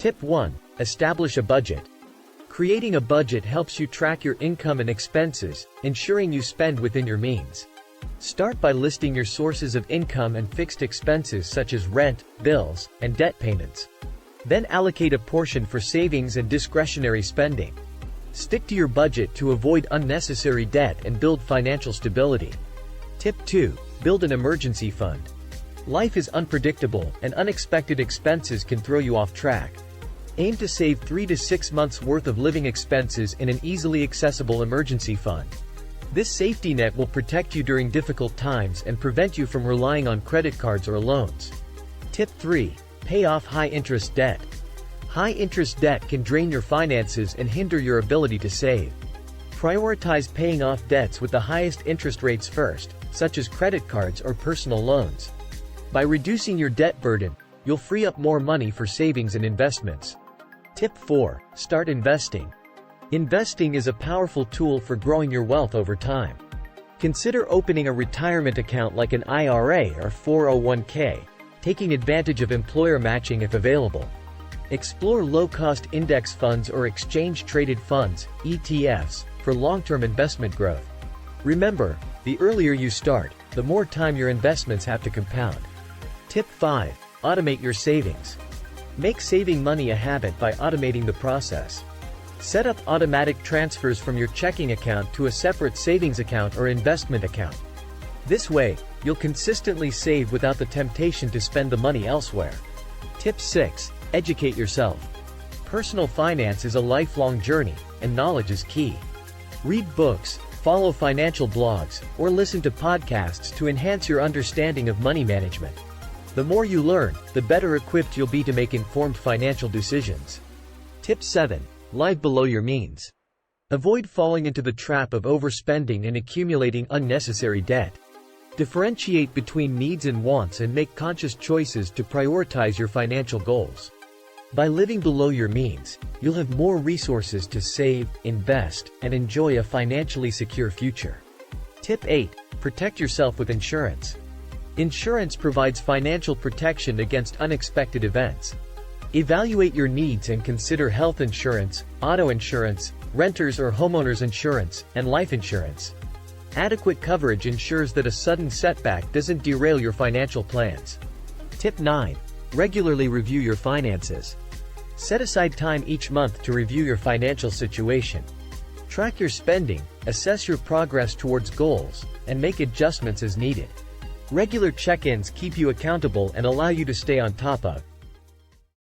Tip 1. Establish a budget. Creating a budget helps you track your income and expenses, ensuring you spend within your means. Start by listing your sources of income and fixed expenses such as rent, bills, and debt payments. Then allocate a portion for savings and discretionary spending. Stick to your budget to avoid unnecessary debt and build financial stability. Tip 2. Build an emergency fund. Life is unpredictable, and unexpected expenses can throw you off track. Aim to save 3 to 6 months' worth of living expenses in an easily accessible emergency fund. This safety net will protect you during difficult times and prevent you from relying on credit cards or loans. Tip 3. Pay off high-interest debt. High-interest debt can drain your finances and hinder your ability to save. Prioritize paying off debts with the highest interest rates first, such as credit cards or personal loans. By reducing your debt burden, you'll free up more money for savings and investments. Tip 4. Start investing. Investing is a powerful tool for growing your wealth over time. Consider opening a retirement account like an IRA or 401k, taking advantage of employer matching if available. Explore low-cost index funds or exchange-traded funds, ETFs, for long-term investment growth. Remember, the earlier you start, the more time your investments have to compound. Tip 5. Automate your savings. Make saving money a habit by automating the process. Set up automatic transfers from your checking account to a separate savings account or investment account. This way, you'll consistently save without the temptation to spend the money elsewhere. Tip 6. Educate yourself. Personal finance is a lifelong journey, and knowledge is key. Read books, follow financial blogs, or listen to podcasts to enhance your understanding of money management. The more you learn, the better equipped you'll be to make informed financial decisions. Tip 7. Live below your means. Avoid falling into the trap of overspending and accumulating unnecessary debt. Differentiate between needs and wants and make conscious choices to prioritize your financial goals. By living below your means, you'll have more resources to save, invest, and enjoy a financially secure future. Tip 8. Protect yourself with insurance. Insurance provides financial protection against unexpected events. Evaluate your needs and consider health insurance, auto insurance, renters or homeowners insurance, and life insurance. Adequate coverage ensures that a sudden setback doesn't derail your financial plans. Tip 9. Regularly review your finances. Set aside time each month to review your financial situation. Track your spending, assess your progress towards goals, and make adjustments as needed. Regular check-ins keep you accountable and allow you to stay on top of